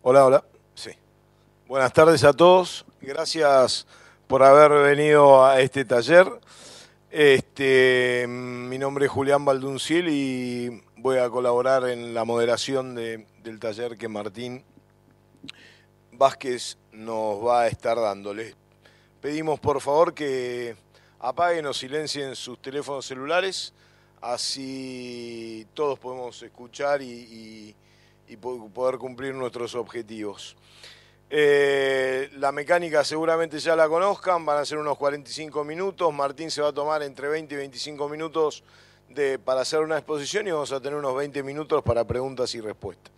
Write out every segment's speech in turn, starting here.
Hola, hola. Sí. Buenas tardes a todos. Gracias por haber venido a este taller. Mi nombre es Julián Baldunciel y voy a colaborar en la moderación del taller que Martín Vázquez nos va a estar dándoles. Pedimos por favor que apaguen o silencien sus teléfonos celulares, así todos podemos escuchar y poder cumplir nuestros objetivos. La mecánica seguramente ya la conozcan, van a ser unos 45 minutos. Martín se va a tomar entre 20 y 25 minutos para hacer una exposición y vamos a tener unos 20 minutos para preguntas y respuestas.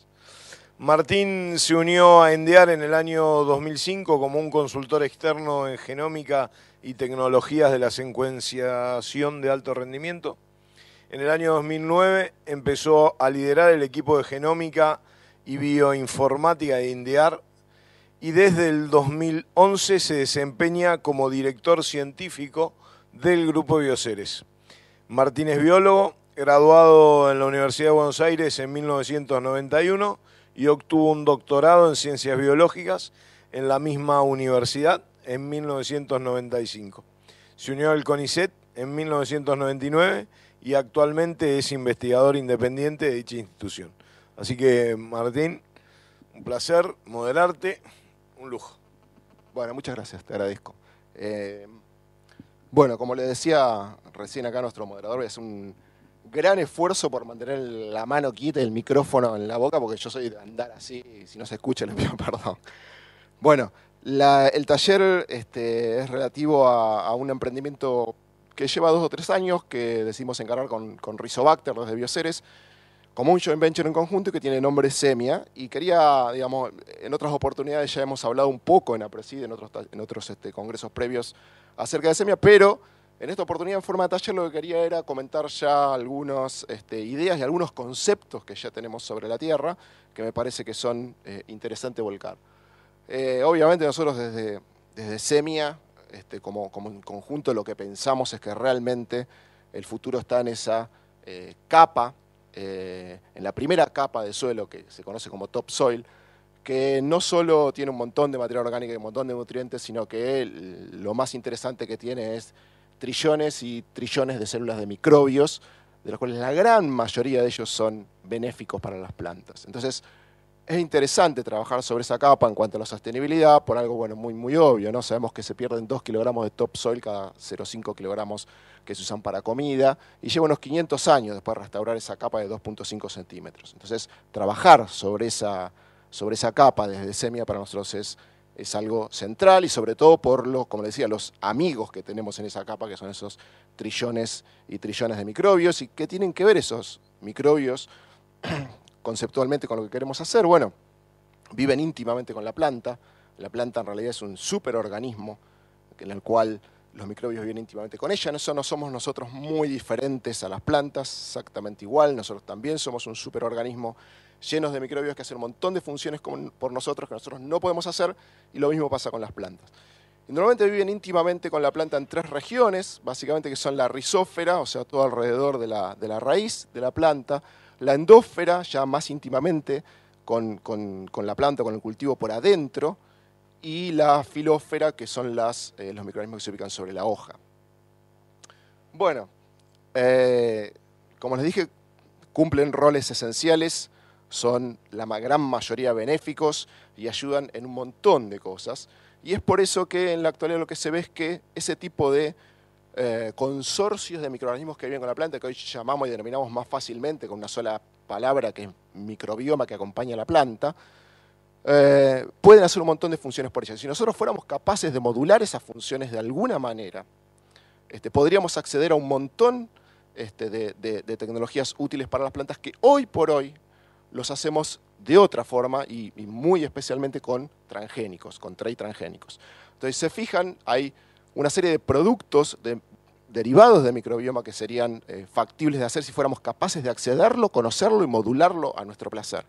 Martín se unió a Endear en el año 2005 como un consultor externo en genómica y tecnologías de la secuenciación de alto rendimiento. En el año 2009 empezó a liderar el equipo de genómica y bioinformática de Endear y desde el 2011 se desempeña como director científico del Grupo Bioceres. Martín es biólogo, graduado en la Universidad de Buenos Aires en 1991 y obtuvo un doctorado en ciencias biológicas en la misma universidad en 1995. Se unió al CONICET en 1999 y actualmente es investigador independiente de dicha institución. Así que, Martín, un placer moderarte, un lujo. Bueno, muchas gracias, te agradezco. Bueno, como le decía recién acá nuestro moderador, voy a hacer un gran esfuerzo por mantener la mano quieta y el micrófono en la boca, porque yo soy de andar así, y si no se escucha les pido perdón. Bueno, el taller es relativo a un emprendimiento que lleva 2 o 3 años, que decidimos encargar con Rizobacter desde Bioceres, como un joint venture en conjunto y que tiene nombre Semia. Y quería, digamos, en otras oportunidades ya hemos hablado un poco en APRESID, en otros congresos previos acerca de Semia, pero en esta oportunidad en forma de taller lo que quería era comentar ya algunas ideas y algunos conceptos que ya tenemos sobre la Tierra, que me parece que son interesantes volcar. Obviamente nosotros desde Semia, como en conjunto, lo que pensamos es que realmente el futuro está en esa capa, en la primera capa de suelo que se conoce como topsoil, que no solo tiene un montón de materia orgánica y un montón de nutrientes, sino que lo más interesante que tiene es trillones y trillones de células de microbios, de los cuales la gran mayoría de ellos son benéficos para las plantas. Entonces, es interesante trabajar sobre esa capa en cuanto a la sostenibilidad por algo muy obvio, ¿no? Sabemos que se pierden 2 kilogramos de topsoil cada 0,5 kilogramos que se usan para comida y lleva unos 500 años después de restaurar esa capa de 2,5 centímetros. Entonces, trabajar sobre esa capa desde Semia para nosotros es algo central y sobre todo por como le decía, los amigos que tenemos en esa capa, que son esos trillones y trillones de microbios. ¿Y qué tienen que ver esos microbios conceptualmente con lo que queremos hacer? Bueno, viven íntimamente con la planta. La planta en realidad es un superorganismo en el cual los microbios viven íntimamente con ella. En eso no somos nosotros muy diferentes a las plantas, exactamente igual. Nosotros también somos un superorganismo llenos de microbios que hacen un montón de funciones por nosotros que nosotros no podemos hacer, y lo mismo pasa con las plantas. Y normalmente viven íntimamente con la planta en 3 regiones, básicamente, que son la rizósfera, o sea, todo alrededor de la raíz de la planta; la endósfera, ya más íntimamente con la planta, con el cultivo por adentro; y la filósfera, que son los microorganismos que se ubican sobre la hoja. Bueno, como les dije, cumplen roles esenciales, son la gran mayoría benéficos y ayudan en un montón de cosas. Y es por eso que en la actualidad lo que se ve es que ese tipo de consorcios de microorganismos que viven con la planta, que hoy llamamos y denominamos más fácilmente con una sola palabra, que es microbioma, que acompaña a la planta, pueden hacer un montón de funciones por ellas. Si nosotros fuéramos capaces de modular esas funciones de alguna manera, podríamos acceder a un montón de tecnologías útiles para las plantas que hoy por hoy los hacemos de otra forma y muy especialmente con transgénicos, con trait transgénicos. Entonces, se fijan, hay una serie de productos derivados de microbioma que serían factibles de hacer si fuéramos capaces de accederlo, conocerlo y modularlo a nuestro placer.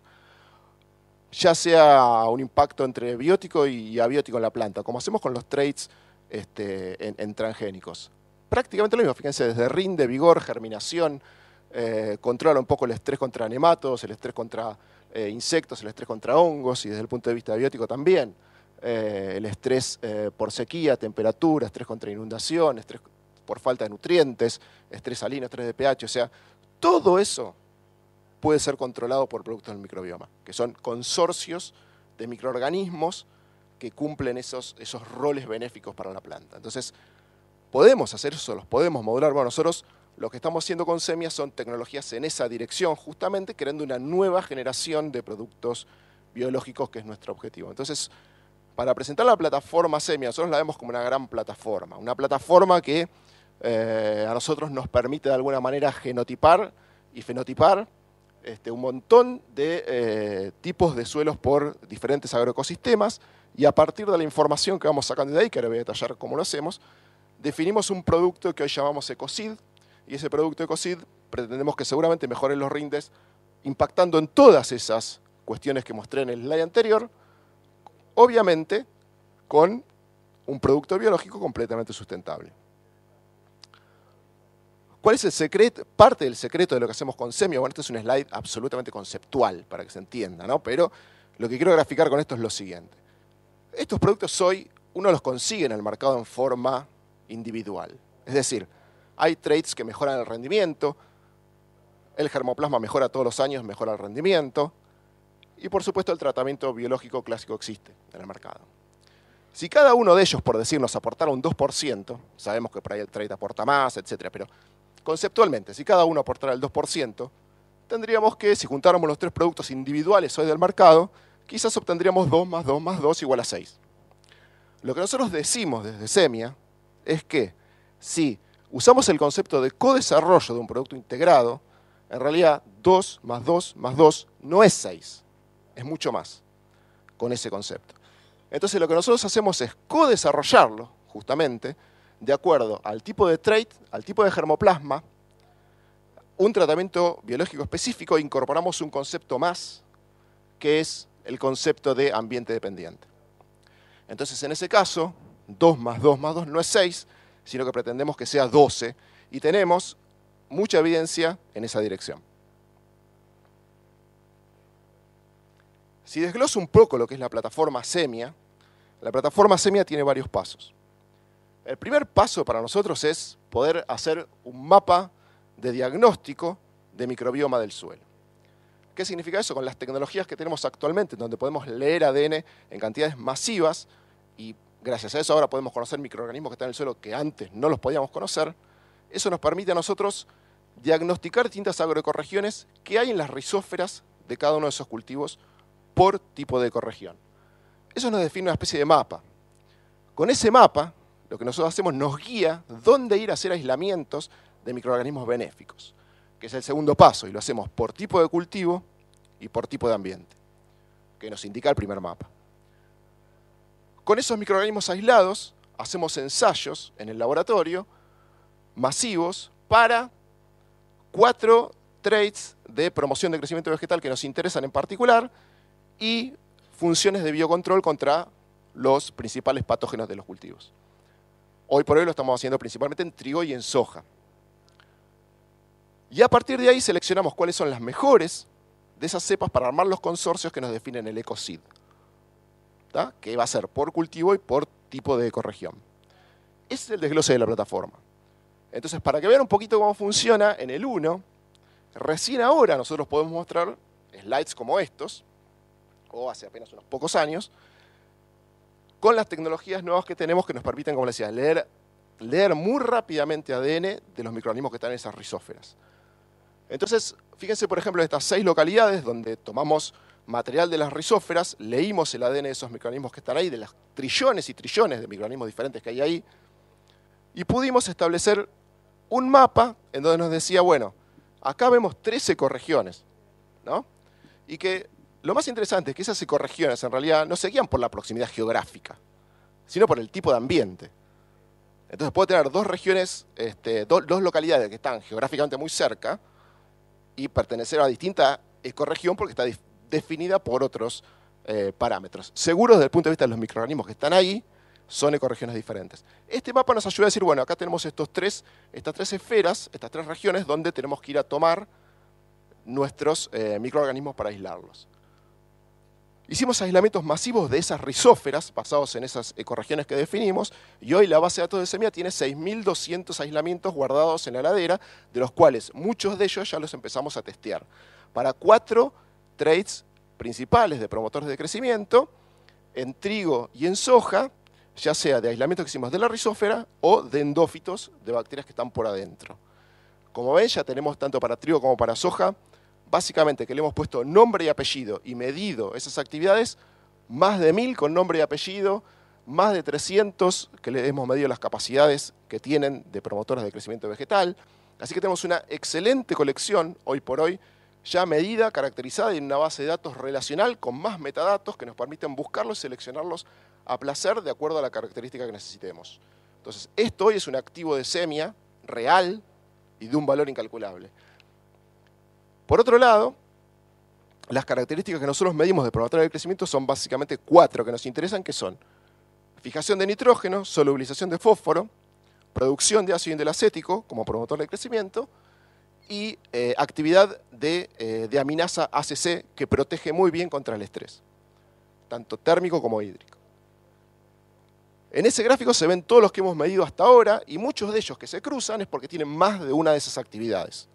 Ya sea un impacto entre biótico y abiótico en la planta, como hacemos con los traits en transgénicos. Prácticamente lo mismo, fíjense, desde rinde, vigor, germinación, controla un poco el estrés contra nematodos, el estrés contra insectos, el estrés contra hongos y desde el punto de vista biótico también. El estrés por sequía, temperatura, estrés contra inundación, estrés por falta de nutrientes, estrés salino, estrés de pH, o sea, todo eso puede ser controlado por productos del microbioma, que son consorcios de microorganismos que cumplen esos roles benéficos para la planta. Entonces, podemos hacer eso, los podemos modular. Bueno, nosotros lo que estamos haciendo con Semia son tecnologías en esa dirección, justamente creando una nueva generación de productos biológicos, que es nuestro objetivo. Entonces, para presentar la plataforma Semia, nosotros la vemos como una gran plataforma, una plataforma que a nosotros nos permite de alguna manera genotipar y fenotipar un montón de tipos de suelos por diferentes agroecosistemas, y a partir de la información que vamos sacando de ahí, que ahora voy a detallar cómo lo hacemos, definimos un producto que hoy llamamos Ecocid, y ese producto Ecocid pretendemos que seguramente mejore los rindes, impactando en todas esas cuestiones que mostré en el slide anterior, obviamente con un producto biológico completamente sustentable. ¿Cuál es el secreto? Parte del secreto de lo que hacemos con Semia. Bueno, este es un slide absolutamente conceptual para que se entienda, ¿no? Pero lo que quiero graficar con esto es lo siguiente. Estos productos hoy uno los consigue en el mercado en forma individual. Es decir, hay traits que mejoran el rendimiento, el germoplasma mejora todos los años, mejora el rendimiento, y por supuesto el tratamiento biológico clásico existe en el mercado. Si cada uno de ellos, por decirnos, aportara un 2%, sabemos que por ahí el trait aporta más, etc., pero conceptualmente, si cada uno aportara el 2%, tendríamos que, si juntáramos los 3 productos individuales hoy del mercado, quizás obtendríamos 2 más 2 más 2 igual a 6. Lo que nosotros decimos desde Semia es que si usamos el concepto de codesarrollo de un producto integrado, en realidad 2 más 2 más 2 no es 6, es mucho más con ese concepto. Entonces lo que nosotros hacemos es codesarrollarlo, justamente, de acuerdo al tipo de trait, al tipo de germoplasma, un tratamiento biológico específico, incorporamos un concepto más, que es el concepto de ambiente dependiente. Entonces, en ese caso, 2 más 2 más 2 no es 6, sino que pretendemos que sea 12, y tenemos mucha evidencia en esa dirección. Si desgloso un poco lo que es la plataforma Semia tiene varios pasos. El primer paso para nosotros es poder hacer un mapa de diagnóstico de microbioma del suelo. ¿Qué significa eso? Con las tecnologías que tenemos actualmente, donde podemos leer ADN en cantidades masivas, y gracias a eso ahora podemos conocer microorganismos que están en el suelo que antes no los podíamos conocer, eso nos permite a nosotros diagnosticar distintas agroecorregiones que hay en las rizósferas de cada uno de esos cultivos por tipo de ecorregión. Eso nos define una especie de mapa. Con ese mapa, lo que nosotros hacemos nos guía dónde ir a hacer aislamientos de microorganismos benéficos, que es el segundo paso, y lo hacemos por tipo de cultivo y por tipo de ambiente, que nos indica el primer mapa. Con esos microorganismos aislados, hacemos ensayos en el laboratorio, masivos, para 4 traits de promoción de crecimiento vegetal que nos interesan en particular, y funciones de biocontrol contra los principales patógenos de los cultivos. Hoy por hoy lo estamos haciendo principalmente en trigo y en soja. Y a partir de ahí seleccionamos cuáles son las mejores de esas cepas para armar los consorcios que nos definen el Ecocid, ¿tá? Que va a ser por cultivo y por tipo de ecorregión. Ese es el desglose de la plataforma. Entonces, para que vean un poquito cómo funciona, en el 1, recién ahora nosotros podemos mostrar slides como estos, o hace apenas unos pocos años, con las tecnologías nuevas que tenemos que nos permiten, como les decía, leer muy rápidamente ADN de los microorganismos que están en esas rizósferas. Entonces, fíjense por ejemplo en estas 6 localidades donde tomamos material de las rizósferas, leímos el ADN de esos microorganismos que están ahí, de las trillones y trillones de microorganismos diferentes que hay ahí, y pudimos establecer un mapa en donde nos decía, bueno, acá vemos 3 ecorregiones, ¿no? Y que lo más interesante es que esas ecorregiones en realidad no se guían por la proximidad geográfica, sino por el tipo de ambiente. Entonces puedo tener 2 regiones, 2 localidades que están geográficamente muy cerca y pertenecer a distinta ecorregión porque está definida por otros parámetros. Seguros desde el punto de vista de los microorganismos que están ahí, son ecorregiones diferentes. Este mapa nos ayuda a decir, bueno, acá tenemos estas 3 esferas, estas 3 regiones donde tenemos que ir a tomar nuestros microorganismos para aislarlos. Hicimos aislamientos masivos de esas rizósferas, basados en esas ecorregiones que definimos, y hoy la base de datos de Semia tiene 6.200 aislamientos guardados en la ladera, de los cuales muchos de ellos ya los empezamos a testear, para 4 traits principales de promotores de crecimiento, en trigo y en soja, ya sea de aislamiento que hicimos de la rizósfera o de endófitos de bacterias que están por adentro. Como ven, ya tenemos tanto para trigo como para soja, básicamente que le hemos puesto nombre y apellido y medido esas actividades, más de 1000 con nombre y apellido, más de 300 que le hemos medido las capacidades que tienen de promotoras de crecimiento vegetal. Así que tenemos una excelente colección, hoy por hoy, ya medida, caracterizada y en una base de datos relacional con más metadatos que nos permiten buscarlos y seleccionarlos a placer de acuerdo a la característica que necesitemos. Entonces, esto hoy es un activo de Semia real y de un valor incalculable. Por otro lado, las características que nosotros medimos de promotora de crecimiento son básicamente 4 que nos interesan, que son fijación de nitrógeno, solubilización de fósforo, producción de ácido indolacético como promotor de crecimiento y actividad de aminasa ACC que protege muy bien contra el estrés, tanto térmico como hídrico. En ese gráfico se ven todos los que hemos medido hasta ahora y muchos de ellos que se cruzan es porque tienen más de una de esas actividades.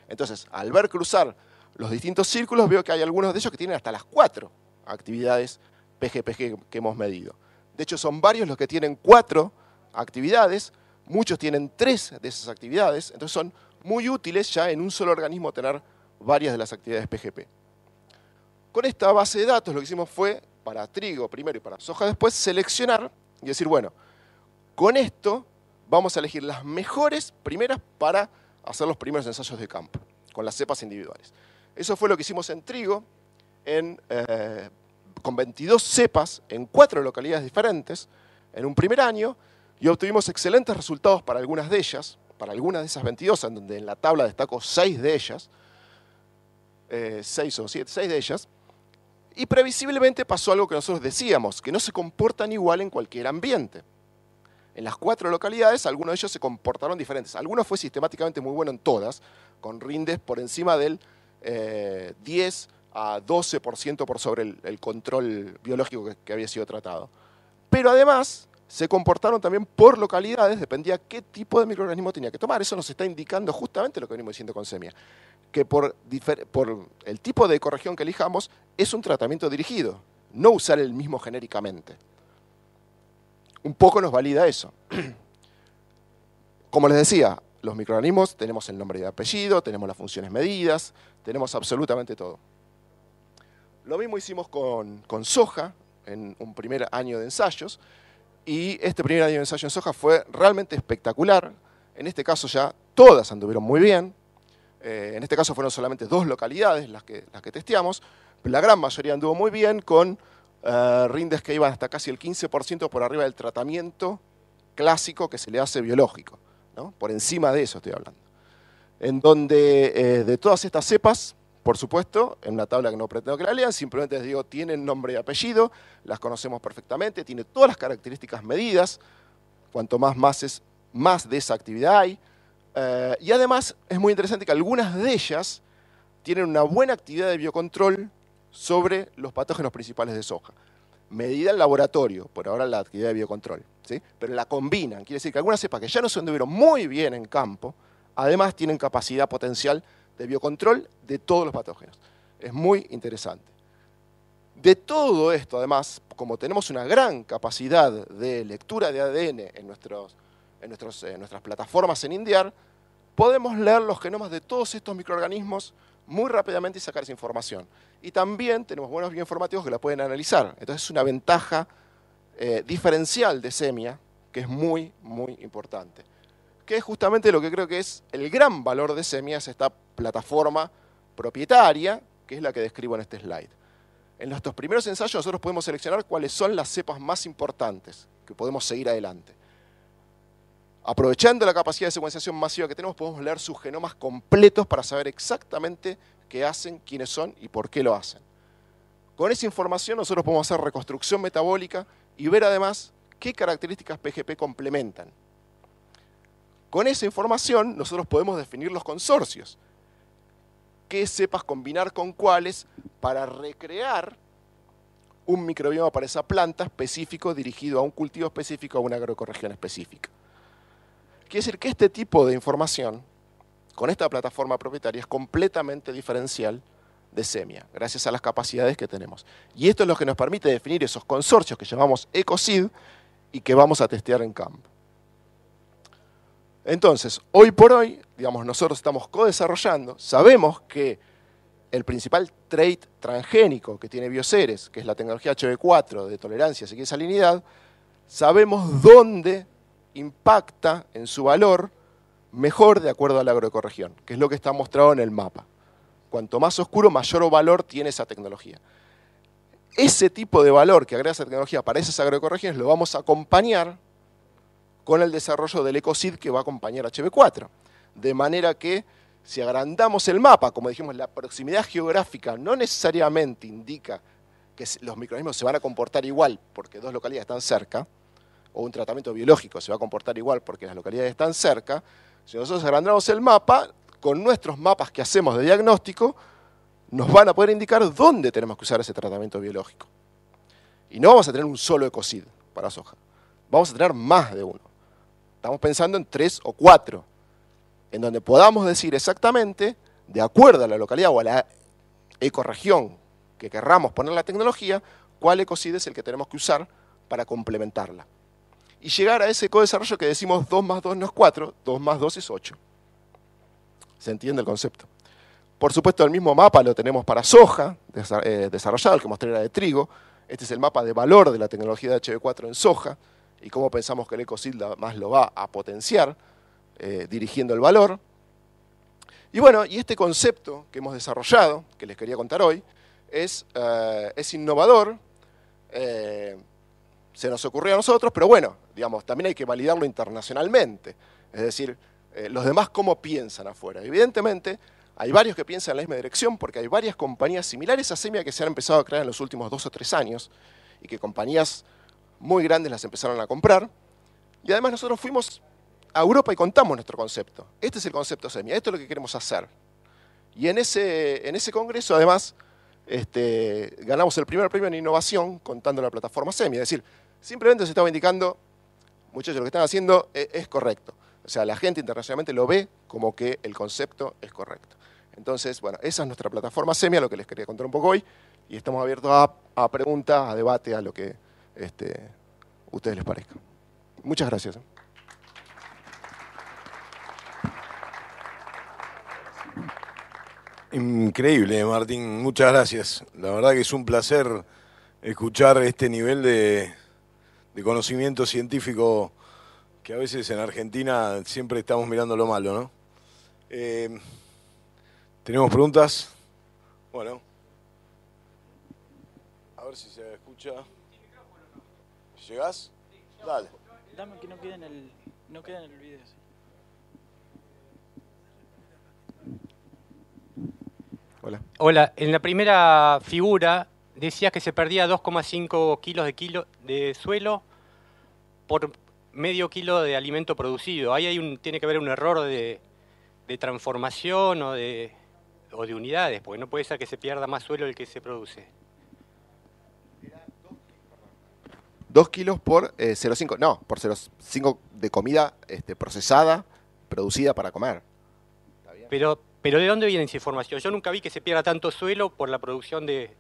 Entonces, al ver cruzar los distintos círculos, veo que hay algunos de ellos que tienen hasta las 4 actividades PGPG que hemos medido. De hecho, son varios los que tienen 4 actividades, muchos tienen 3 de esas actividades, entonces son muy útiles ya en un solo organismo tener varias de las actividades PGP. Con esta base de datos lo que hicimos fue, para trigo primero y para soja después, seleccionar y decir, bueno, con esto vamos a elegir las mejores primeras para hacer los primeros ensayos de campo, con las cepas individuales. Eso fue lo que hicimos en trigo, con 22 cepas en 4 localidades diferentes, en un primer año, y obtuvimos excelentes resultados para algunas de ellas, para algunas de esas 22, en donde en la tabla destaco 6 de ellas, 6 de ellas, y previsiblemente pasó algo que nosotros decíamos, que no se comportan igual en cualquier ambiente. En las 4 localidades, algunos de ellos se comportaron diferentes. Algunos fue sistemáticamente muy bueno en todas, con rindes por encima del 10 a 12% por sobre el control biológico que había sido tratado. Pero además, se comportaron también por localidades, dependía qué tipo de microorganismo tenía que tomar. Eso nos está indicando justamente lo que venimos diciendo con Semia, que por el tipo de ecorregión que elijamos, es un tratamiento dirigido, no usar el mismo genéricamente. Un poco nos valida eso. Como les decía, los microorganismos tenemos el nombre y apellido, tenemos las funciones medidas, tenemos absolutamente todo. Lo mismo hicimos con soja en un primer año de ensayos, y este primer año de ensayo en soja fue realmente espectacular. En este caso ya todas anduvieron muy bien. En este caso fueron solamente 2 localidades las que testeamos, pero la gran mayoría anduvo muy bien con rindes que iban hasta casi el 15% por arriba del tratamiento clásico que se le hace biológico, ¿no? Por encima de eso estoy hablando. En donde de todas estas cepas, por supuesto, en una tabla que no pretendo que la lean, simplemente les digo, tienen nombre y apellido, las conocemos perfectamente, tiene todas las características medidas, cuanto más mases, más de esa actividad hay. Y además es muy interesante que algunas de ellas tienen una buena actividad de biocontrol sobre los patógenos principales de soja. Medida en laboratorio, por ahora la actividad de biocontrol, ¿sí? Pero la combinan, quiere decir que algunas cepas que ya no se anduvieron muy bien en campo, además tienen capacidad potencial de biocontrol de todos los patógenos. Es muy interesante. De todo esto, además, como tenemos una gran capacidad de lectura de ADN en nuestras plataformas en INDIAR, podemos leer los genomas de todos estos microorganismos muy rápidamente y sacar esa información. Y también tenemos buenos bioinformáticos que la pueden analizar. Entonces es una ventaja diferencial de Semia que es muy, muy importante. Que es justamente lo que creo que es el gran valor de Semia, es esta plataforma propietaria, que es la que describo en este slide. En nuestros primeros ensayos nosotros podemos seleccionar cuáles son las cepas más importantes que podemos seguir adelante. Aprovechando la capacidad de secuenciación masiva que tenemos, podemos leer sus genomas completos para saber exactamente qué hacen, quiénes son y por qué lo hacen. Con esa información nosotros podemos hacer reconstrucción metabólica y ver además qué características PGP complementan. Con esa información nosotros podemos definir los consorcios. Qué cepas combinar con cuáles para recrear un microbioma para esa planta específico, dirigido a un cultivo específico, a una agroecorregión específica. Quiere decir que este tipo de información, con esta plataforma propietaria, es completamente diferencial de Semia, gracias a las capacidades que tenemos. Y esto es lo que nos permite definir esos consorcios que llamamos EcoSeed y que vamos a testear en campo. Entonces, hoy por hoy, digamos, nosotros estamos co-desarrollando, sabemos que el principal trait transgénico que tiene Bioceres, que es la tecnología HB4 de tolerancia y salinidad, sabemos dónde impacta en su valor mejor de acuerdo a la agroecorregión, que es lo que está mostrado en el mapa. Cuanto más oscuro, mayor valor tiene esa tecnología. Ese tipo de valor que agrega esa tecnología para esas agroecorregiones lo vamos a acompañar con el desarrollo del EcoSeed que va a acompañar a HB4. De manera que, si agrandamos el mapa, como dijimos, la proximidad geográfica no necesariamente indica que los microorganismos se van a comportar igual porque dos localidades están cerca, o un tratamiento biológico se va a comportar igual porque las localidades están cerca. Si nosotros agrandamos el mapa, con nuestros mapas que hacemos de diagnóstico, nos van a poder indicar dónde tenemos que usar ese tratamiento biológico. Y no vamos a tener un solo EcoSeed para soja, vamos a tener más de uno. Estamos pensando en 3 o 4, en donde podamos decir exactamente, de acuerdo a la localidad o a la ecorregión que querramos poner la tecnología, cuál EcoSeed es el que tenemos que usar para complementarla. Y llegar a ese co-desarrollo que decimos 2 más 2 no es 4, 2 más 2 es 8. ¿Se entiende el concepto? Por supuesto, el mismo mapa lo tenemos para soja, desarrollado, el que mostré era de trigo. Este es el mapa de valor de la tecnología de HB4 en soja y cómo pensamos que el EcoSeed más lo va a potenciar, dirigiendo el valor. Y bueno, y este concepto que hemos desarrollado, que les quería contar hoy, es innovador, se nos ocurrió a nosotros, pero bueno, digamos, también hay que validarlo internacionalmente. Es decir, los demás cómo piensan afuera. Evidentemente, hay varios que piensan en la misma dirección porque hay varias compañías similares a Semia que se han empezado a crear en los últimos 2 o 3 años y que compañías muy grandes las empezaron a comprar. Y además nosotros fuimos a Europa y contamos nuestro concepto. Este es el concepto Semia, esto es lo que queremos hacer. Y en ese congreso, además, ganamos el primer premio en innovación contando la plataforma Semia. Es decir, simplemente se estaba indicando, muchachos, lo que están haciendo es correcto. O sea, la gente internacionalmente lo ve como que el concepto es correcto. Entonces, bueno, esa es nuestra plataforma Semia, lo que les quería contar un poco hoy. Y estamos abiertos a preguntas, a debate, a lo que a ustedes les parezca. Muchas gracias. Increíble, Martín. Muchas gracias. La verdad que es un placer escuchar este nivel de conocimiento científico que a veces en Argentina siempre estamos mirando lo malo, ¿no? ¿Tenemos preguntas? Bueno. A ver si se escucha. ¿Llegás? Dale. Dame que no quede en el video. Sí. Hola. Hola, en la primera figura decías que se perdía 2,5 kilos de suelo por medio kilo de alimento producido. Ahí tiene que haber un error de transformación o de unidades, porque no puede ser que se pierda más suelo del que se produce. 2 kilos por 0,5, no, por 0,5 de comida procesada, producida para comer. ¿Está bien? Pero ¿de dónde viene esa información? Yo nunca vi que se pierda tanto suelo por la producción de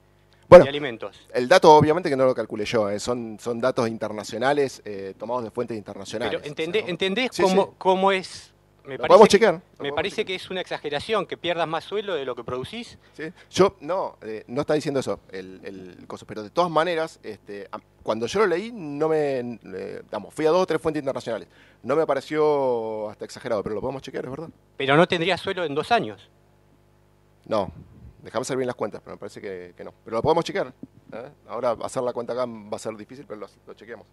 alimentos. El dato obviamente que no lo calculé yo, son datos internacionales tomados de fuentes internacionales. Pero ¿entendés Sí, cómo es? Lo podemos chequear. Me parece que es una exageración, que pierdas más suelo de lo que producís. ¿Sí? Yo no está diciendo eso, el coso, pero de todas maneras, cuando yo lo leí, no fui a 2 o 3 fuentes internacionales. No me pareció hasta exagerado, pero lo podemos chequear, es verdad. Pero no tendría suelo en 2 años. No, déjame hacer bien las cuentas, pero me parece que no. Pero lo podemos chequear. Ahora hacer la cuenta acá va a ser difícil, pero lo chequeamos.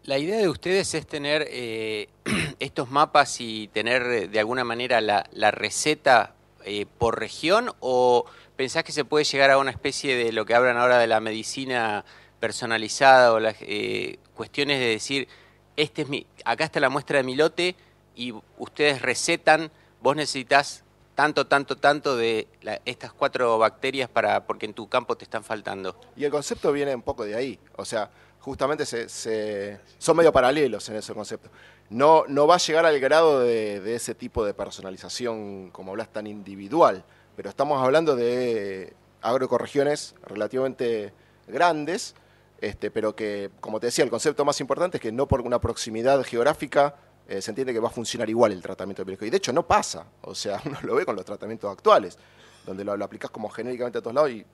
La idea de ustedes es tener estos mapas y tener de alguna manera la receta por región, o pensás que se puede llegar a una especie de lo que hablan ahora de la medicina personalizada o las cuestiones de decir, acá está la muestra de mi lote y ustedes recetan, vos necesitas tanto de estas 4 bacterias porque en tu campo te están faltando? Y el concepto viene un poco de ahí, o sea, justamente son medio paralelos en ese concepto. No va a llegar al grado de ese tipo de personalización, como hablas, tan individual, pero estamos hablando de agroecorregiones relativamente grandes, pero que, como te decía, el concepto más importante es que no por una proximidad geográfica se entiende que va a funcionar igual el tratamiento biológico. Y de hecho no pasa, o sea, uno lo ve con los tratamientos actuales, donde lo aplicás como genéricamente a todos lados y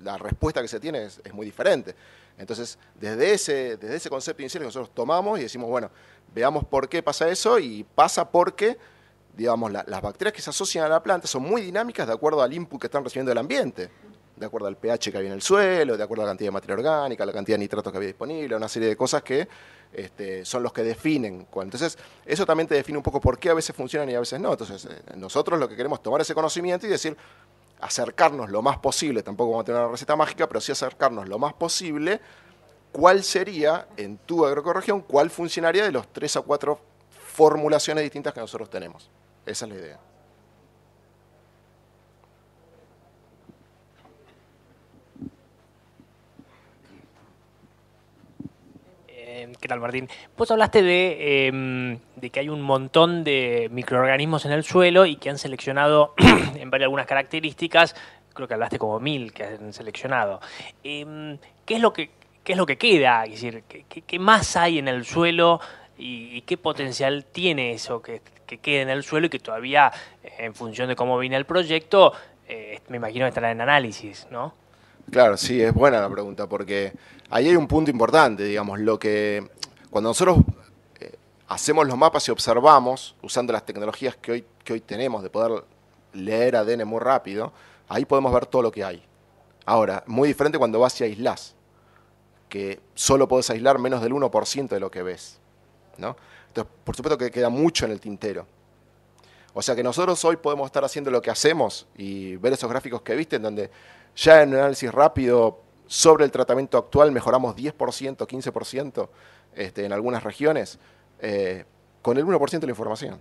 la respuesta que se tiene es muy diferente. Entonces, desde ese concepto inicial que nosotros tomamos y decimos, bueno, veamos por qué pasa eso, y pasa porque, digamos, las bacterias que se asocian a la planta son muy dinámicas de acuerdo al input que están recibiendo del ambiente, de acuerdo al pH que había en el suelo, de acuerdo a la cantidad de materia orgánica, la cantidad de nitratos que había disponible, una serie de cosas que son los que definen. Entonces, eso también te define un poco por qué a veces funcionan y a veces no. Entonces, nosotros lo que queremos es tomar ese conocimiento y decir, acercarnos lo más posible, tampoco vamos a tener una receta mágica, pero sí acercarnos lo más posible, cuál sería en tu agroecorregión, cuál funcionaría de los 3 a 4 formulaciones distintas que nosotros tenemos. Esa es la idea. ¿Qué tal, Martín? Vos hablaste de que hay un montón de microorganismos en el suelo y que han seleccionado en varias algunas características, creo que hablaste como 1000 que han seleccionado. ¿Qué es lo que queda? Es decir, ¿qué más hay en el suelo y qué potencial tiene eso que queda en el suelo y que todavía, en función de cómo viene el proyecto, me imagino que estará en análisis, ¿no? Claro, sí, es buena la pregunta, porque ahí hay un punto importante, digamos, cuando nosotros hacemos los mapas y observamos, usando las tecnologías que hoy tenemos de poder leer ADN muy rápido, ahí podemos ver todo lo que hay. Ahora, muy diferente cuando vas y aislás, que solo podés aislar menos del 1% de lo que ves, ¿no? Entonces, por supuesto que queda mucho en el tintero. O sea que nosotros hoy podemos estar haciendo lo que hacemos y ver esos gráficos que viste, en donde ya en un análisis rápido sobre el tratamiento actual mejoramos 10%, 15% en algunas regiones, con el 1% de la información.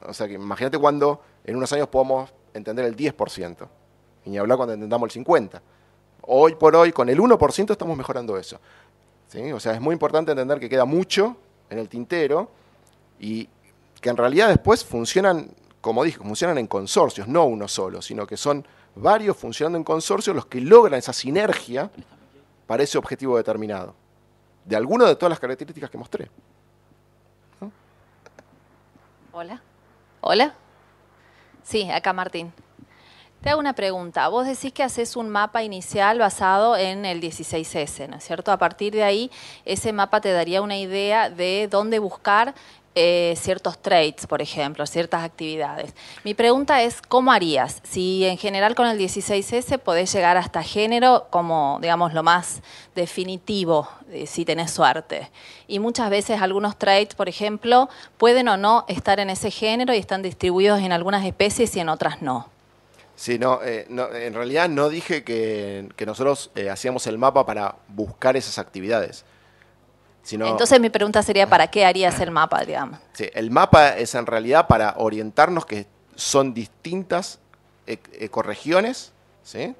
O sea que imagínate cuando en unos años podamos entender el 10%, y ni hablar cuando entendamos el 50%. Hoy por hoy, con el 1% estamos mejorando eso. ¿Sí? O sea, es muy importante entender que queda mucho en el tintero y que en realidad después funcionan, como dije, funcionan en consorcios, no uno solo, sino que son varios funcionando en consorcios los que logran esa sinergia para ese objetivo determinado, de alguna de todas las características que mostré. ¿No? Hola. ¿Hola? Sí, acá Martín. Te hago una pregunta. Vos decís que haces un mapa inicial basado en el 16S, ¿no es cierto? A partir de ahí, ese mapa te daría una idea de dónde buscar ciertos traits, por ejemplo, ciertas actividades. Mi pregunta es, ¿cómo harías? Si en general con el 16S podés llegar hasta género como, digamos, lo más definitivo, si tenés suerte. Y muchas veces algunos traits, por ejemplo, pueden o no estar en ese género y están distribuidos en algunas especies y en otras no. Sí, no, en realidad no dije que nosotros hacíamos el mapa para buscar esas actividades. Entonces mi pregunta sería, ¿para qué harías el mapa, digamos? Sí, el mapa es en realidad para orientarnos que son distintas ecorregiones, ¿sí?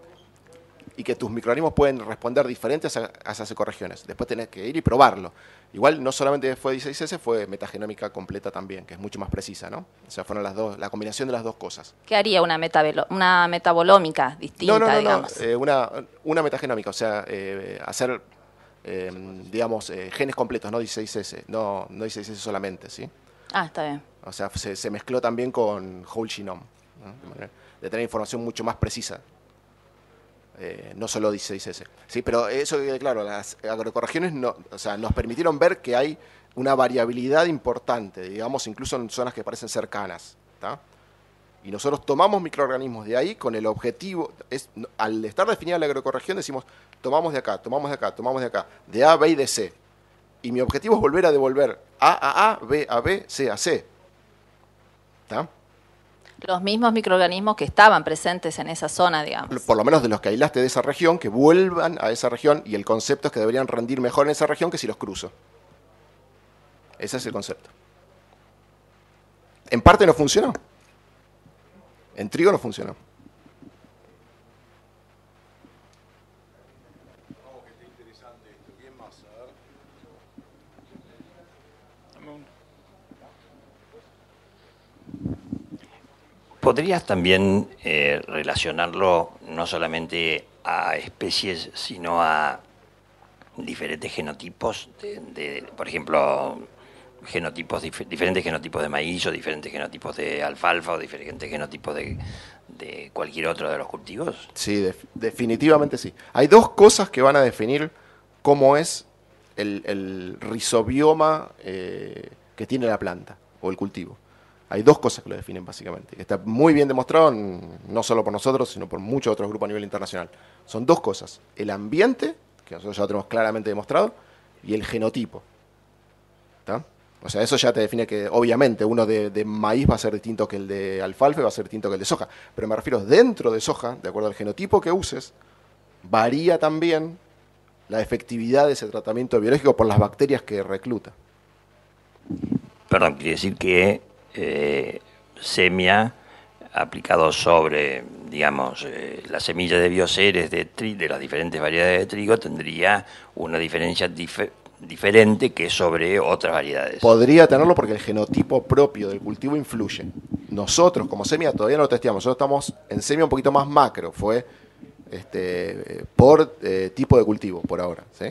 Y que tus microorganismos pueden responder diferentes a esas ecorregiones. Después tenés que ir y probarlo. Igual no solamente fue 16S, fue metagenómica completa también, que es mucho más precisa, ¿no? O sea, fueron la combinación de las dos cosas. ¿Qué haría una metabolómica distinta, digamos? Una metagenómica, o sea, hacer... digamos, genes completos, no 16S, no 16S solamente, ¿sí? Ah, está bien. O sea, se mezcló también con whole genome, ¿no? De tener información mucho más precisa, no solo 16S. Sí, pero eso que claro, las agroecorregiones nos permitieron ver que hay una variabilidad importante, digamos, incluso en zonas que parecen cercanas, ¿tá? Y nosotros tomamos microorganismos de ahí con el objetivo, al estar definida la agroecorregión decimos, tomamos de acá, tomamos de acá, tomamos de acá, de A, B y de C. Y mi objetivo es volver a devolver A, B, C, a C. ¿Está? Los mismos microorganismos que estaban presentes en esa zona, digamos. Por lo menos de los que aislaste de esa región, que vuelvan a esa región, y el concepto es que deberían rendir mejor en esa región que si los cruzo. Ese es el concepto. En parte no funcionó. En trigo no funcionó. Vamos, que está interesante esto. ¿Quién más? A ver. ¿Podrías también relacionarlo no solamente a especies, sino a diferentes genotipos? Por ejemplo, diferentes genotipos de maíz o diferentes genotipos de alfalfa o diferentes genotipos de cualquier otro de los cultivos. Sí, definitivamente sí. Hay dos cosas que van a definir cómo es el rizobioma que tiene la planta o el cultivo. Hay dos cosas que lo definen básicamente, que está muy bien demostrado, no solo por nosotros, sino por muchos otros grupos a nivel internacional. Son dos cosas: el ambiente, que nosotros ya lo tenemos claramente demostrado, y el genotipo. ¿Está? O sea, eso ya te define que obviamente uno de maíz va a ser distinto que el de alfalfa y va a ser distinto que el de soja. Pero me refiero, dentro de soja, de acuerdo al genotipo que uses, varía también la efectividad de ese tratamiento biológico por las bacterias que recluta. Perdón, quiere decir que semia aplicado sobre, digamos, las semillas de bioceres de las diferentes variedades de trigo tendría una diferencia diferente que sobre otras variedades. Podría tenerlo porque el genotipo propio del cultivo influye. Nosotros, como semia, todavía no lo testeamos. Nosotros estamos en semia un poquito más macro. Fue por tipo de cultivo, por ahora. ¿Sí?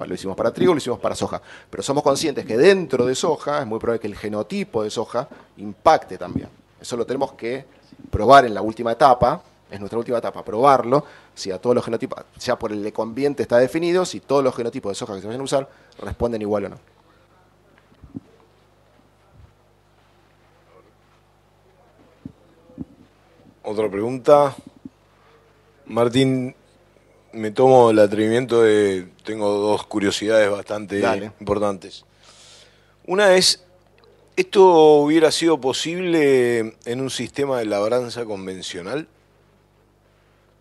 Lo hicimos para trigo, lo hicimos para soja. Pero somos conscientes que dentro de soja es muy probable que el genotipo de soja impacte también. Eso lo tenemos que probar en la última etapa. Es nuestra última etapa, probarlo, si a todos los genotipos, ya por el ecoambiente está definido, si todos los genotipos de soja que se vayan a usar responden igual o no. Otra pregunta. Martín, me tomo el atrevimiento de... Tengo dos curiosidades bastante importantes. Una es, ¿esto hubiera sido posible en un sistema de labranza convencional?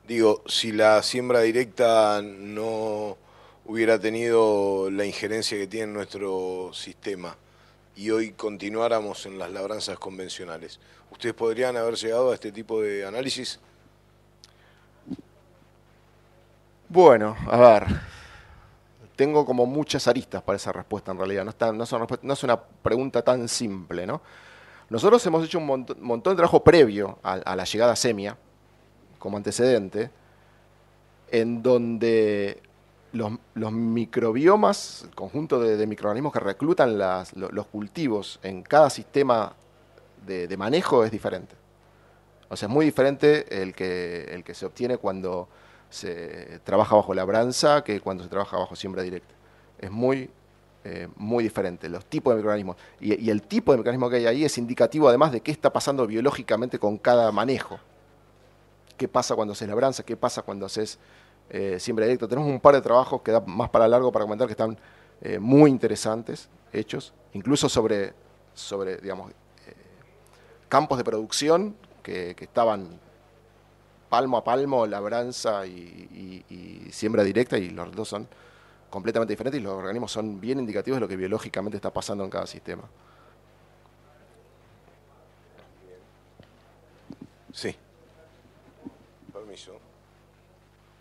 Digo, si la siembra directa no hubiera tenido la injerencia que tiene nuestro sistema y hoy continuáramos en las labranzas convencionales, ¿ustedes podrían haber llegado a este tipo de análisis? Bueno, a ver, tengo como muchas aristas para esa respuesta en realidad, no es una pregunta tan simple, ¿no? Nosotros hemos hecho un montón de trabajo previo a la llegada a semia, como antecedente, en donde los microbiomas, el conjunto de microorganismos que reclutan los cultivos en cada sistema de manejo es diferente. O sea, es muy diferente el que se obtiene cuando se trabaja bajo labranza que cuando se trabaja bajo siembra directa. Es muy diferente, los tipos de microorganismos. Y el tipo de microorganismo que hay ahí es indicativo además de qué está pasando biológicamente con cada manejo. ¿Qué pasa cuando haces labranza? ¿Qué pasa cuando haces siembra directa? Tenemos un par de trabajos que da más para largo para comentar que están muy interesantes, hechos, incluso sobre digamos, campos de producción que estaban palmo a palmo, labranza y siembra directa, y los dos son completamente diferentes y los organismos son bien indicativos de lo que biológicamente está pasando en cada sistema. Sí. Permiso.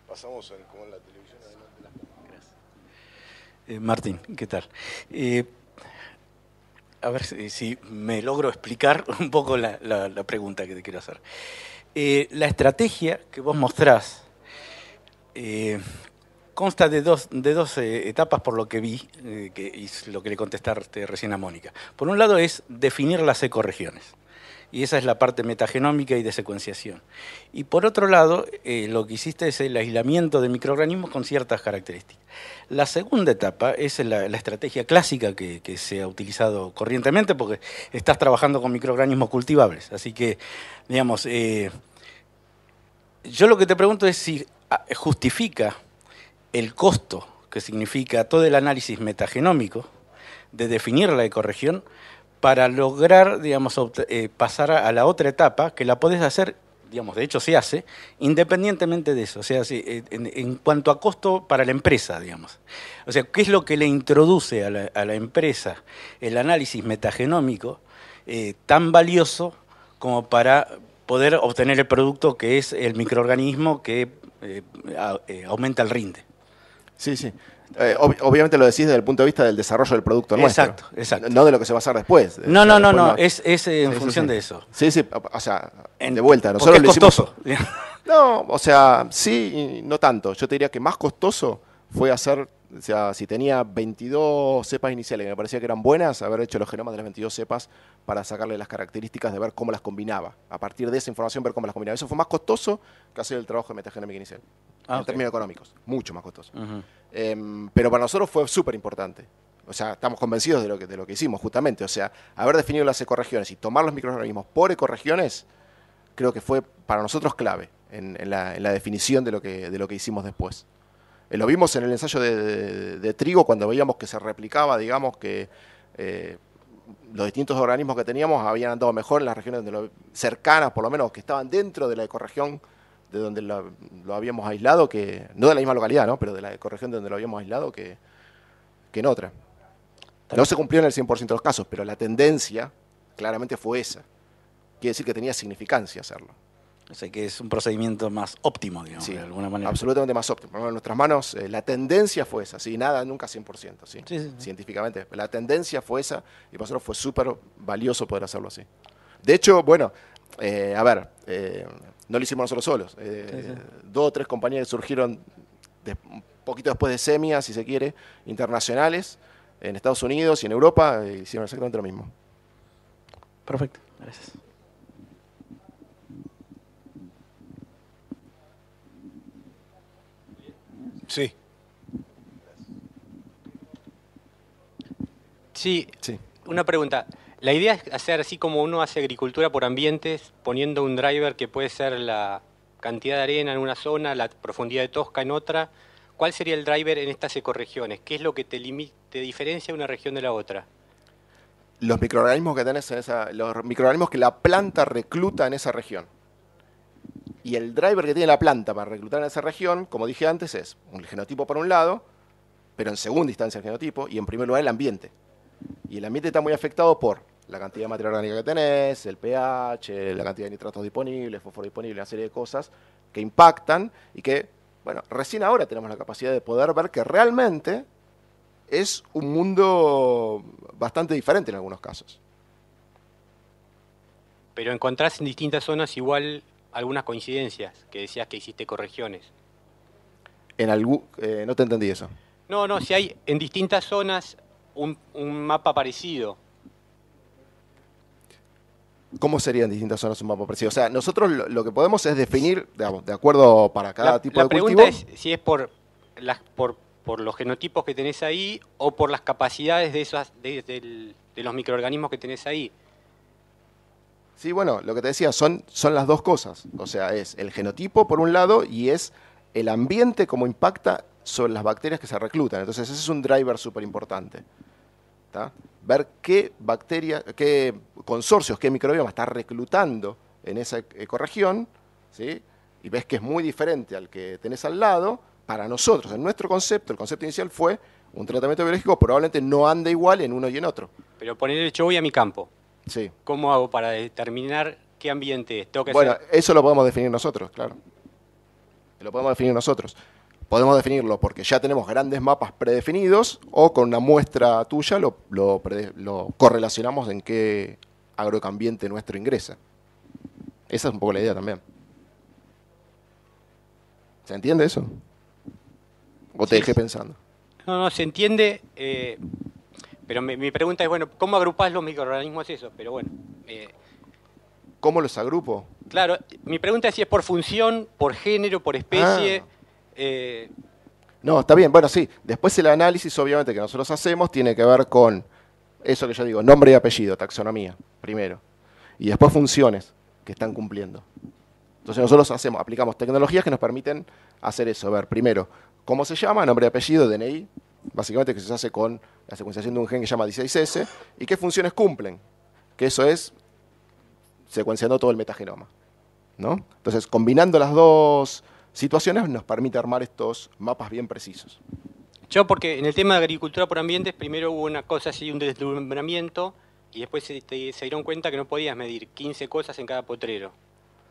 Pasamos como en la televisión adelante las cámaras. Gracias. Martín, ¿qué tal? A ver si me logro explicar un poco la pregunta que te quiero hacer. La estrategia que vos mostrás consta de dos etapas por lo que vi, y lo que le contestaste recién a Mónica. Por un lado es definir las ecorregiones. Y esa es la parte metagenómica y de secuenciación. Y por otro lado, lo que hiciste es el aislamiento de microorganismos con ciertas características. La segunda etapa es la estrategia clásica que se ha utilizado corrientemente porque estás trabajando con microorganismos cultivables. Así que, digamos, yo lo que te pregunto es si justifica el costo que significa todo el análisis metagenómico de definir la ecorregión para lograr, digamos, pasar a la otra etapa, que la podés hacer, digamos, de hecho se hace, independientemente de eso, o sea, en cuanto a costo para la empresa, digamos. O sea, ¿qué es lo que le introduce a la empresa el análisis metagenómico tan valioso como para poder obtener el producto que es el microorganismo que aumenta el rinde? Sí, sí. Obviamente lo decís desde el punto de vista del desarrollo del producto nuestro. Exacto, exacto. No de lo que se va a hacer después. No, O sea, después no, es en Sí, función sí. de eso. Sí, sí, o sea, de vuelta. Porque Nosotros es lo hicimos. costoso. No, o sea, sí y no tanto. Yo te diría que más costoso fue hacer, o sea, si tenía 22 cepas iniciales que me parecía que eran buenas, haber hecho los genomas de las 22 cepas para sacarle las características de ver cómo las combinaba. A partir de esa información, ver cómo las combinaba. Eso fue más costoso que hacer el trabajo de metagenómica inicial. En Ok. términos económicos, mucho más costoso. Ujú. Pero para nosotros fue súper importante. O sea, estamos convencidos de lo que hicimos, justamente. O sea, haber definido las ecorregiones y tomar los microorganismos por ecorregiones, creo que fue para nosotros clave en la definición de lo que hicimos después. Lo vimos en el ensayo de trigo, cuando veíamos que se replicaba, digamos, que los distintos organismos que teníamos habían andado mejor en las regiones cercanas, por lo menos, que estaban dentro de la ecorregión de donde lo habíamos aislado, que no de la misma localidad, ¿no? Pero de la ecorregión de donde lo habíamos aislado, que en otra. No se cumplió en el 100% de los casos, pero la tendencia claramente fue esa. Quiere decir que tenía significancia hacerlo. O sea, que es un procedimiento más óptimo, digamos, Sí, de alguna manera. absolutamente más óptimo. Por lo menos en nuestras manos, la tendencia fue esa, ¿sí? Nada, nunca 100%, ¿sí? Sí, sí, sí. Científicamente. La tendencia fue esa y para nosotros fue súper valioso poder hacerlo así. De hecho, bueno, a ver, no lo hicimos nosotros solos. 2 o 3 compañías que surgieron un poquito después de Semia, si se quiere, internacionales, en Estados Unidos y en Europa, hicieron exactamente lo mismo. Perfecto, gracias. Sí. Sí, Sí. una pregunta. La idea es hacer así como uno hace agricultura por ambientes, poniendo un driver que puede ser la cantidad de arena en una zona, la profundidad de tosca en otra. ¿Cuál sería el driver en estas ecorregiones? ¿Qué es lo que te diferencia una región de la otra? Los microorganismos que tenés los microorganismos que la planta recluta en esa región. Y el driver que tiene la planta para reclutar en esa región, como dije antes, es un genotipo por un lado, pero en segunda instancia el genotipo, y en primer lugar el ambiente. Y el ambiente está muy afectado por la cantidad de materia orgánica que tenés, el pH, la cantidad de nitratos disponibles, fósforo disponible, una serie de cosas que impactan y que, bueno, recién ahora tenemos la capacidad de poder ver que realmente es un mundo bastante diferente en algunos casos. Pero encontrás en distintas zonas igual algunas coincidencias, que decías que hiciste ecorregiones. No te entendí eso. No, si hay en distintas zonas un mapa parecido. ¿Cómo serían distintas zonas un mapa parecido? O sea, nosotros lo que podemos es definir, digamos, de acuerdo para cada tipo de cultivo. La pregunta es si es por los genotipos que tenés ahí o por las capacidades de los microorganismos que tenés ahí. Sí, bueno, lo que te decía, son las dos cosas. O sea, es el genotipo por un lado y es el ambiente como impacta sobre las bacterias que se reclutan. Entonces ese es un driver súper importante. Ver qué bacterias, qué consorcios, qué microbioma está reclutando en esa ecorregión, ¿sí? Y ves que es muy diferente al que tenés al lado. Para nosotros, en nuestro concepto, el concepto inicial fue un tratamiento biológico probablemente no ande igual en uno y en otro. Pero poner yo voy a mi campo. Sí. ¿Cómo hago para determinar qué ambiente es? Tengo que Bueno, hacer... eso lo podemos definir nosotros, claro. Lo podemos definir nosotros. Podemos definirlo porque ya tenemos grandes mapas predefinidos o con una muestra tuya lo correlacionamos en qué agroambiente nuestro ingresa. Esa es un poco la idea también. ¿Se entiende eso? ¿O te Sí, dejé sí. pensando? No, se entiende, pero mi pregunta es, bueno, ¿cómo agrupás los microorganismos eso? Pero bueno, ¿Cómo los agrupo? claro, mi pregunta es si es por función, por género, por especie. No, está bien, bueno, sí. Después el análisis, obviamente, que nosotros hacemos tiene que ver con eso que yo digo, nombre y apellido, taxonomía, primero. Y después funciones que están cumpliendo. Entonces nosotros aplicamos tecnologías que nos permiten hacer eso. A ver, primero, ¿cómo se llama? Nombre y apellido, DNI. Básicamente que se hace con la secuenciación de un gen que se llama 16S. ¿Y qué funciones cumplen? que eso es secuenciando todo el metagenoma, ¿no? Entonces, combinando las dos situaciones nos permite armar estos mapas bien precisos. Yo, porque en el tema de agricultura por ambientes, primero hubo una cosa así, un deslumbramiento, y después se dieron cuenta que no podías medir 15 cosas en cada potrero.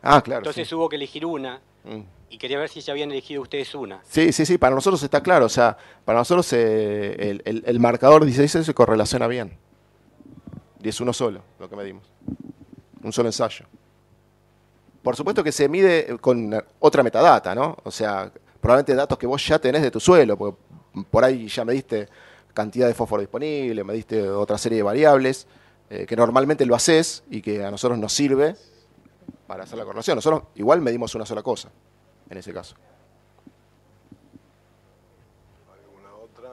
Ah, claro. Entonces sí. hubo que elegir una, Mm. y quería ver si ya habían elegido ustedes una. Sí, sí, sí, para nosotros está claro, o sea, para nosotros el marcador 16 se correlaciona bien. Y es uno solo lo que medimos. Un solo ensayo. Por supuesto que se mide con otra metadata, ¿no? O sea, probablemente datos que vos ya tenés de tu suelo, porque por ahí ya mediste cantidad de fósforo disponible, mediste otra serie de variables, que normalmente lo haces y que a nosotros nos sirve para hacer la correlación. Nosotros igual medimos una sola cosa, en ese caso. ¿Alguna otra?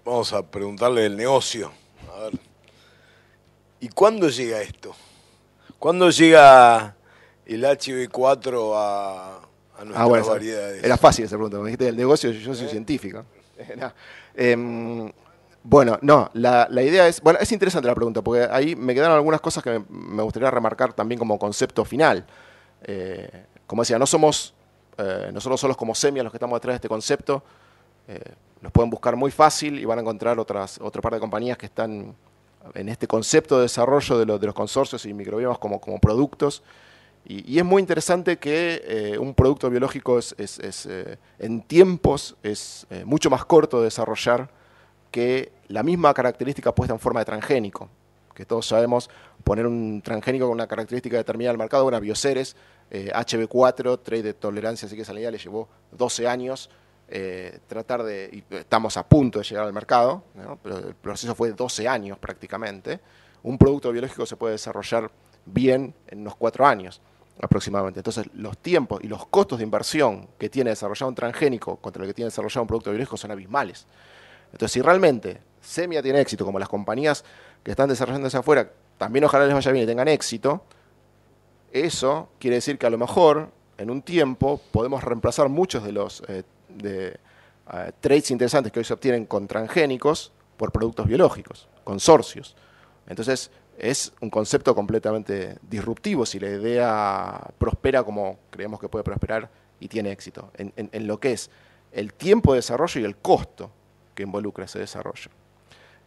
Vamos a preguntarle del negocio. A ver. ¿Y cuándo llega esto? ¿Cuándo llega el HB4 a nuestras Bueno, variedades? era fácil esa pregunta, me dijiste del negocio, yo soy científico. No. Bueno, no, la idea es, bueno, es interesante la pregunta, porque ahí me quedaron algunas cosas que me gustaría remarcar también como concepto final. Como decía, no somos nosotros solos como Semia los que estamos detrás de este concepto, nos pueden buscar muy fácil y van a encontrar otra par de compañías que están en este concepto de desarrollo de los consorcios y microbiomas como productos. Y es muy interesante que un producto biológico en tiempos es mucho más corto de desarrollar que la misma característica puesta en forma de transgénico. Que todos sabemos, poner un transgénico con una característica determinada al mercado, una Bioceres, HB4, trait de tolerancia así que salinidad le llevó 12 años, y estamos a punto de llegar al mercado, ¿no? Pero el proceso fue 12 años prácticamente. Un producto biológico se puede desarrollar bien en unos 4 años aproximadamente. Entonces, los tiempos y los costos de inversión que tiene desarrollar un transgénico contra lo que tiene desarrollar un producto biológico son abismales. Entonces, si realmente Semia tiene éxito, como las compañías que están desarrollando hacia afuera, también ojalá les vaya bien y tengan éxito, eso quiere decir que a lo mejor, en un tiempo, podemos reemplazar muchos de los traits interesantes que hoy se obtienen con transgénicos por productos biológicos, consorcios. Entonces, es un concepto completamente disruptivo si la idea prospera como creemos que puede prosperar y tiene éxito, en lo que es el tiempo de desarrollo y el costo que involucra ese desarrollo.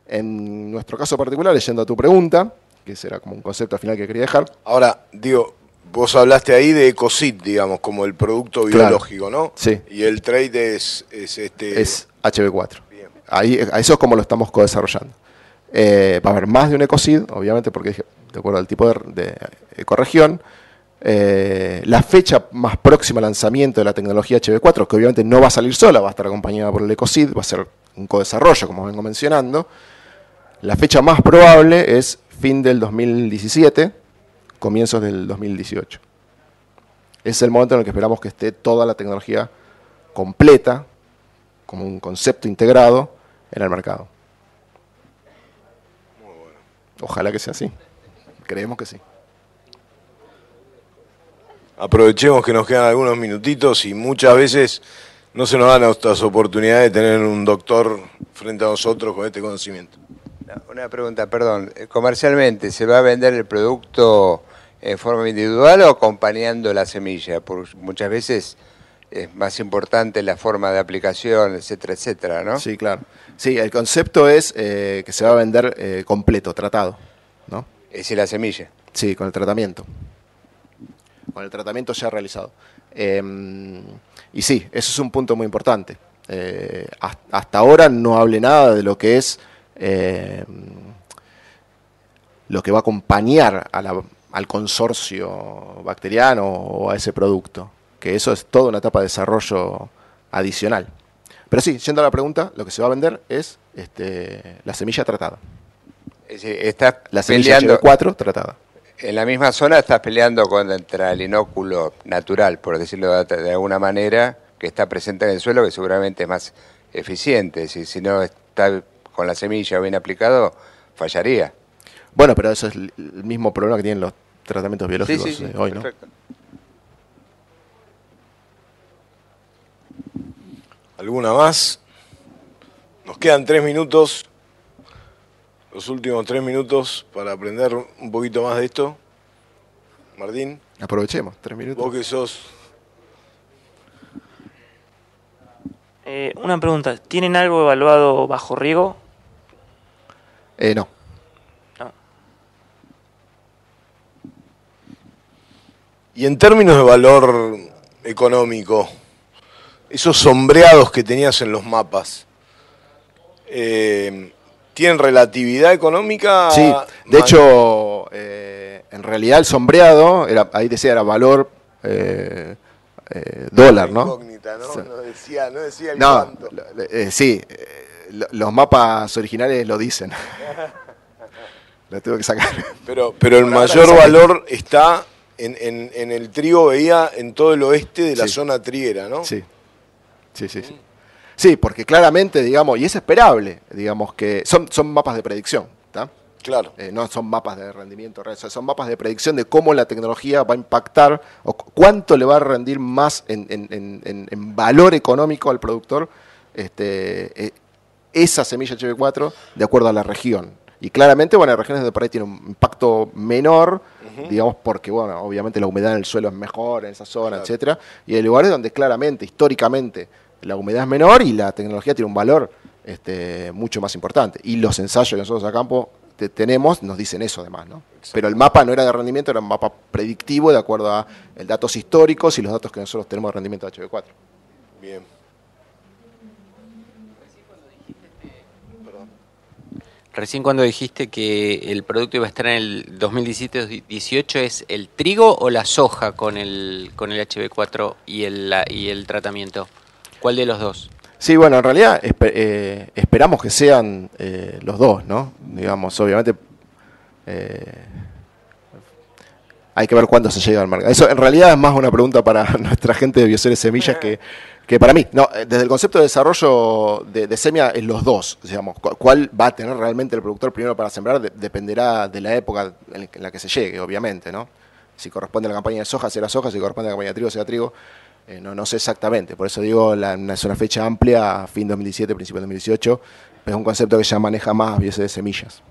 En nuestro caso particular, yendo a tu pregunta, que será como un concepto final que quería dejar. Ahora, digo, vos hablaste ahí de Ecosid, digamos, como el producto biológico, claro, ¿no? Sí. Y el trait es HB4. Bien. Ahí, a eso es como lo estamos co-desarrollando. Va a haber más de un Ecosid, obviamente, porque de acuerdo al tipo de ecorregión. La fecha más próxima al lanzamiento de la tecnología HB4, que obviamente no va a salir sola, va a estar acompañada por el Ecosid, va a ser un co-desarrollo, como vengo mencionando. La fecha más probable es fin del 2017, comienzos del 2018. Es el momento en el que esperamos que esté toda la tecnología completa, como un concepto integrado, en el mercado. Muy bueno. Ojalá que sea así. Creemos que sí. Aprovechemos que nos quedan algunos minutitos y muchas veces no se nos dan estas oportunidades de tener un doctor frente a nosotros con este conocimiento. Una pregunta, perdón. ¿Comercialmente se va a vender el producto en forma individual o acompañando la semilla? Porque muchas veces es más importante la forma de aplicación, etcétera, etcétera, ¿no? Sí, claro. Sí, el concepto es que se va a vender completo, tratado, ¿no? Es decir, la semilla. Sí, con el tratamiento. Con el tratamiento ya realizado. Y sí, eso es un punto muy importante. Hasta ahora no hablé nada de lo que es lo que va a acompañar al consorcio bacteriano o a ese producto, que eso es toda una etapa de desarrollo adicional. Pero sí, yendo a la pregunta, lo que se va a vender es la semilla tratada. Es decir, estás La semilla peleando, HB4 tratada. en la misma zona estás peleando contra el inóculo natural, por decirlo de alguna manera, que está presente en el suelo, que seguramente es más eficiente. Si no está con la semilla bien aplicado, fallaría. Bueno, pero eso es el mismo problema que tienen los tratamientos biológicos Sí, hoy, ¿no? perfecto. ¿Alguna más? Nos quedan 3 minutos. Los últimos 3 minutos para aprender un poquito más de esto. Martín. Aprovechemos, 3 minutos. Vos que sos... Una pregunta, ¿tienen algo evaluado bajo riego? No. Y en términos de valor económico, esos sombreados que tenías en los mapas, ¿tienen relatividad económica? Sí, de hecho, en realidad el sombreado, ahí decía, era valor dólar, ¿no? Incógnita, ¿no? No decía el No, cuánto. sí, los mapas originales lo dicen. Lo tuve que sacar. Pero el mayor valor está en el trigo, veía en todo el oeste de la zona triguera, ¿no? Sí. Sí, porque claramente, digamos, y es esperable, digamos que son mapas de predicción, ¿está? Claro. No son mapas de rendimiento real, son mapas de predicción de cómo la tecnología va a impactar o cuánto le va a rendir más en valor económico al productor esa semilla HB4 de acuerdo a la región. Y claramente, bueno, hay regiones donde por ahí tiene un impacto menor, digamos, porque, bueno, obviamente la humedad en el suelo es mejor en esa zona, etcétera. Y hay lugares donde claramente, históricamente, la humedad es menor y la tecnología tiene un valor mucho más importante. Y los ensayos que nosotros a campo tenemos nos dicen eso además, ¿no? Pero el mapa no era de rendimiento, era un mapa predictivo de acuerdo a datos históricos y los datos que nosotros tenemos de rendimiento de HB4. Bien. Recién cuando dijiste que el producto iba a estar en el 2017-18, ¿es el trigo o la soja con el HB4 y el tratamiento? ¿Cuál de los dos? Sí, bueno, en realidad esperamos que sean los dos, ¿no? Digamos, obviamente hay que ver cuándo se llega al mercado. Eso en realidad es más una pregunta para nuestra gente de Bioceres Semillas que para mí. No, desde el concepto de desarrollo de semilla es los dos, digamos. ¿Cuál va a tener realmente el productor primero para sembrar? Dependerá de la época en la que se llegue, obviamente, ¿no? Si corresponde a la campaña de soja, será soja, si corresponde a la campaña de trigo, será trigo. No sé exactamente, por eso digo, es una fecha amplia, fin 2017, principio 2018, es un concepto que ya maneja más Bioceres Semillas.